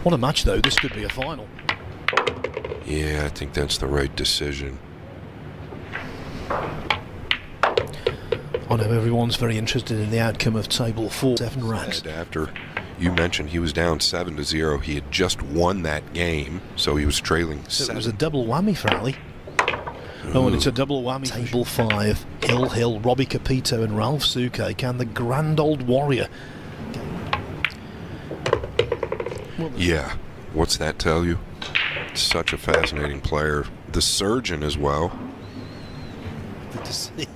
What a match, though. This could be a final. Yeah, I think that's the right decision. I know everyone's very interested in the outcome of Table 4. 7 racks. After you mentioned he was down 7-0, he had just won that game, so he was trailing 7. So it was a double whammy for Ali. Oh, and it's a double whammy. Table 5, Hill, Robbie Capito and Ralph Suke. Can the grand old warrior... Yeah, what's that tell you? Such a fascinating player. The surgeon as well. Good to see.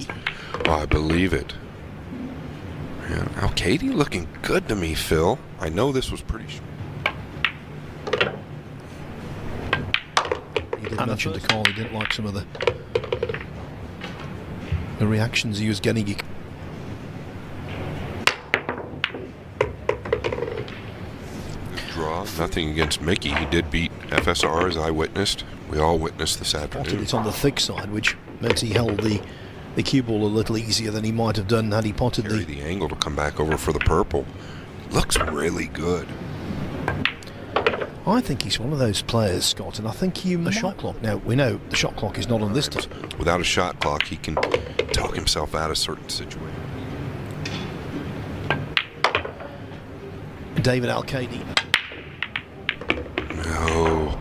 Oh, I believe it. Man, ALCAIDE looking good to me, Phil. I know this was pretty short. He did mention to Carl he didn't like some of the reactions he was getting. Draw, nothing against Mickey. He did beat FSR, as I witnessed. We all witnessed this afternoon. Potted it on the thick side, which meant he held the cue ball a little easier than he might have done had he potted the angle to come back over for the purple. Looks really good. I think he's one of those players, Scott, and I think the shot clock. Now, we know the shot clock is not on this time. Without a shot clock, he can talk himself out of certain situations. David ALCAIDE. No,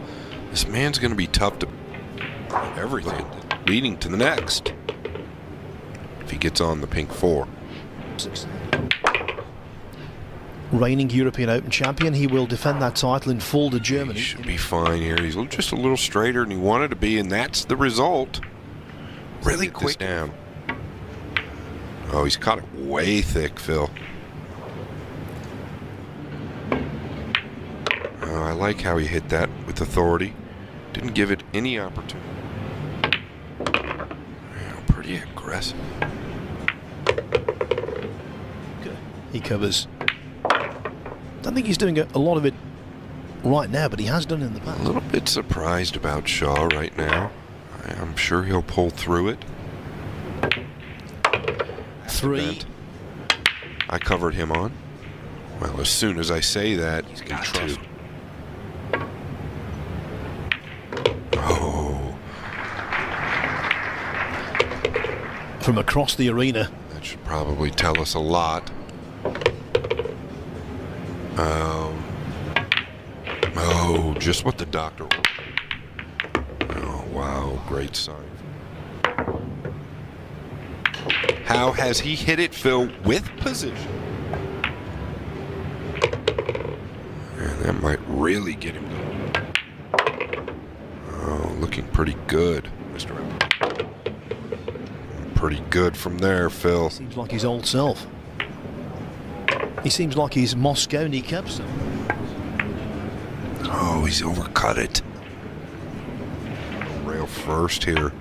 this man's going to be tough to everything, leading to the next. If he gets on the pink 4. Reigning European Open champion, he will defend that title in full to Germany. He should be fine here. He's just a little straighter than he wanted to be, and that's the result. Really quick down. Oh, he's caught it way thick, Phil. Oh, I like how he hit that with authority. Didn't give it any opportunity. Yeah, pretty aggressive. He covers. I don't think he's doing a lot of it right now, but he has done in the past. A little bit surprised about Shaw right now. I'm sure he'll pull through it. 3. I covered him on. Well, as soon as I say that, he's got to. Oh. From across the arena. That should probably tell us a lot. Oh, just what the doctor wanted. Oh, wow, great sign. How has he hit it, Phil, with position? And that might really get him going. Oh, looking pretty good, Mr. Evans. Pretty good from there, Phil. Seems like his old self. He seems like he's Mosconi Capson. Oh, he's overcut it. Rail first here.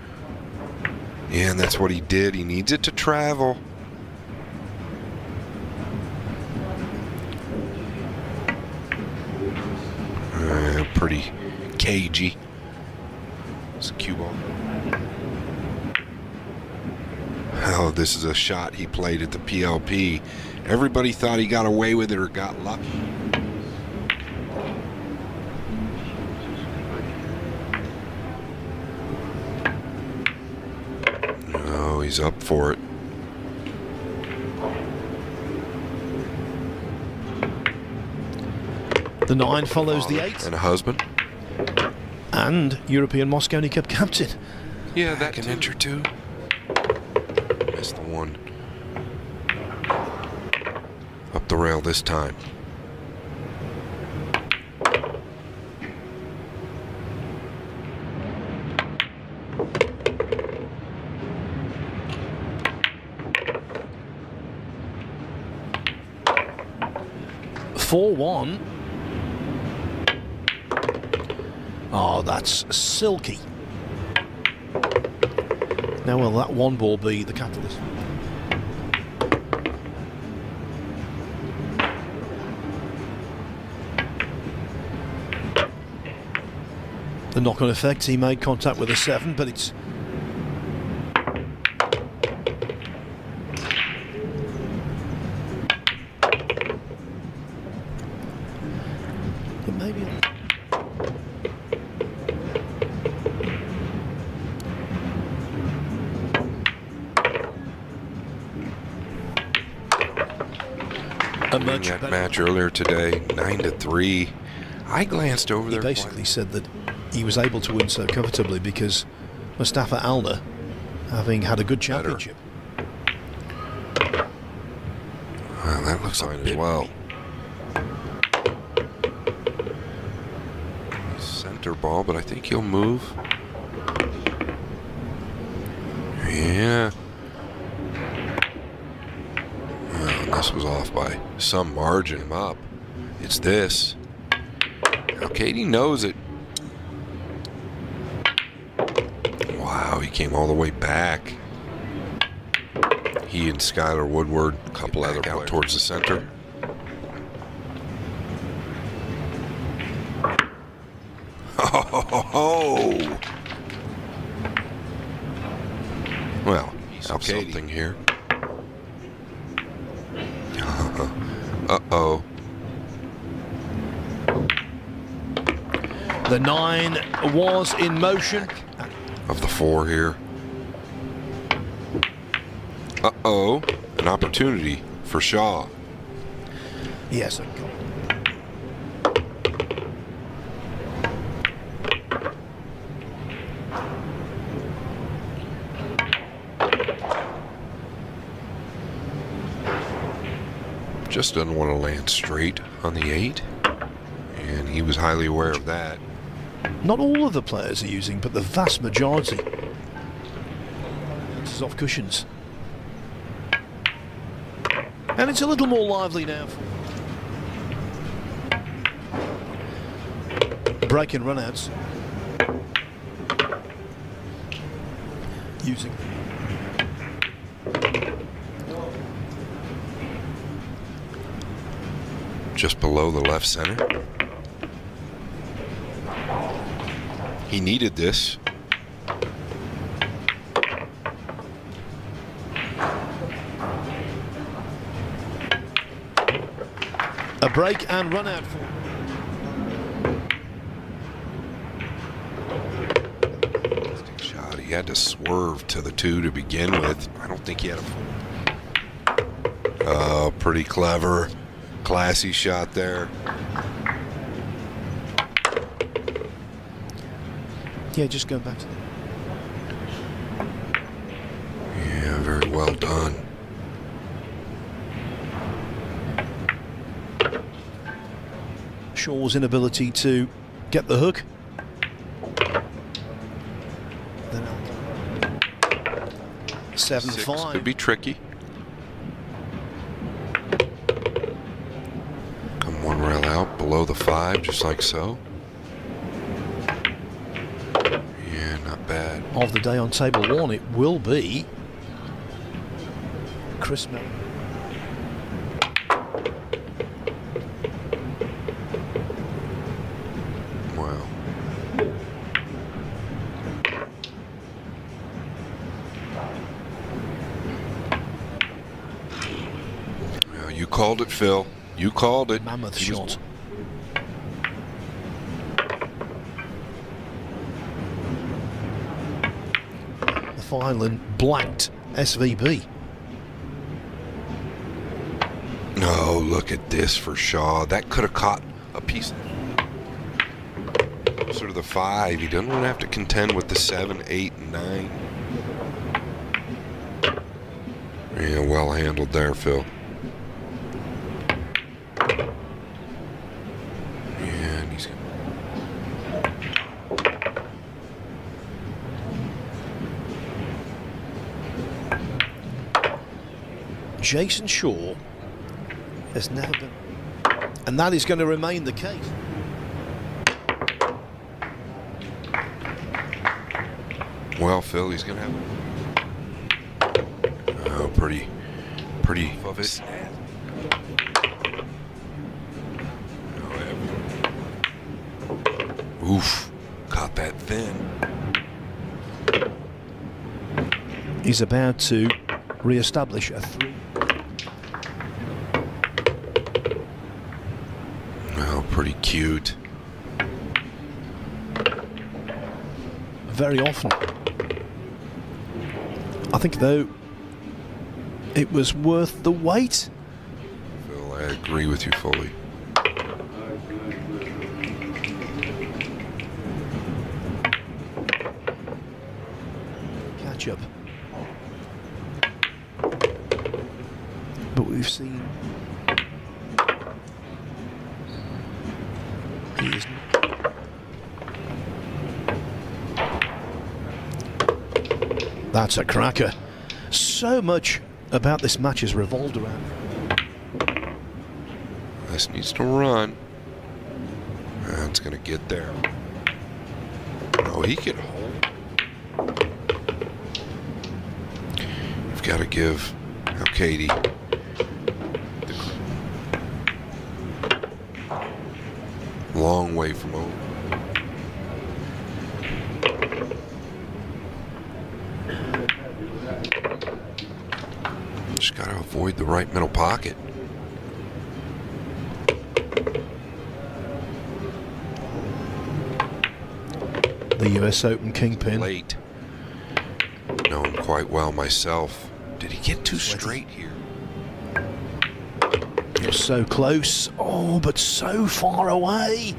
Yeah, and that's what he did. He needs it to travel. Pretty cagey. It's a cue ball. Oh, this is a shot he played at the PLP. Everybody thought he got away with it or got lucky. Oh, he's up for it. The 9 follows the 8. And a husband. And European Mosconi Cup captain. Yeah, that can enter too. Missed the one. Up the rail this time. (4-1). Oh, that's silky. Now will that one ball be the catalyst? The knock-on effect, he made contact with a 7, but it's... maybe. A much that better match earlier today, 9-3. I glanced over He there. basically said that he was able to win so comfortably because Mustafa Alner, having had a good championship. Well, that looks fine as well. Center ball, but I think he'll move. Yeah. Well, this was off by some margin. Up. It's this. ALCAIDE knows it. Wow, he came all the way back. He and Skylar Woodward, a couple other out towards the center. Oh! Well, something here. Uh-oh. The 9 was in motion. Of the 4 here. Uh-oh. An opportunity for Shaw. Yes. Just doesn't want to land straight on the 8. And he was highly aware of that. Not all of the players are using, but the vast majority. This is off cushions. And it's a little more lively now. Break and runouts. Using. Just below the left center. He needed this. A break and run out for. Shot. He had to swerve to the 2 to begin with. I don't think he had a. Oh, pretty clever. Classy shot there. Yeah, just go back to Yeah, very well done. Shaw's inability to get the hook. Then 7-5. Could be tricky. Come one rail out below the 5, just like so. Yeah, not bad. Of the day on table 1, it will be Chris Miller. Wow. Well, you called it, Phil. You called it. Mammoth shot. The Fineland blanked SVB. No, look at this for Shaw. That could have caught a piece. Sort of the 5. He doesn't want to have to contend with the 7, 8, and 9. Yeah, well handled there, Phil. Yeah, and he's Jason Shaw has never been, and that is going to remain the case. Well, Phil, he's going to have. Oh, pretty of it. Oof, caught that thin. He's about to re-establish a 3. Oh, pretty cute. very often. I think, though, it was worth the wait. Phil, I agree with you fully. Catch up. But we've seen he is that's a cracker. So much about this match is revolved around. This needs to run. That's going to get there. Oh, he can hold. You've got to give ALCAIDE long way from over. Just got to avoid the right middle pocket. The US Open kingpin. Late. Know him quite well myself. Did he get too straight here? So close. Oh, but so far away.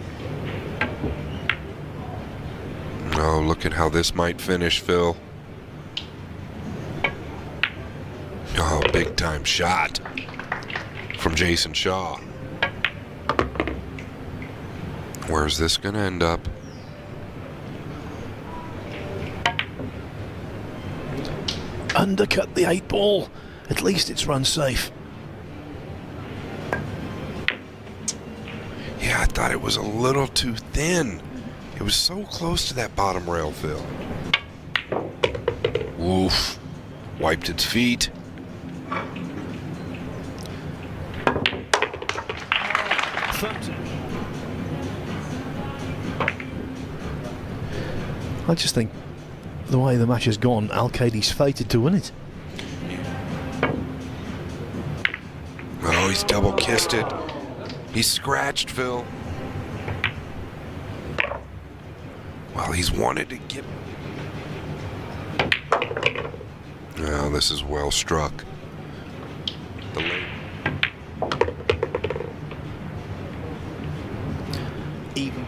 Oh, look at how this might finish, Phil. Oh, big time shot from Jason Shaw. Where's this going to end up? Undercut the 8-ball. At least it's run safe. Yeah, I thought it was a little too thin. It was so close to that bottom rail, Phil. Oof. Wiped its feet. I just think the way the match has gone, ALCAIDE's fated to win it. Oh, he's double kissed it. He's scratched, Phil. Well, he's wanted to get... Oh, this is well struck. The late... Even.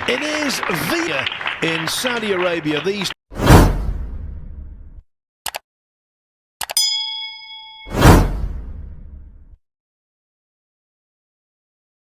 It is via in Saudi Arabia. These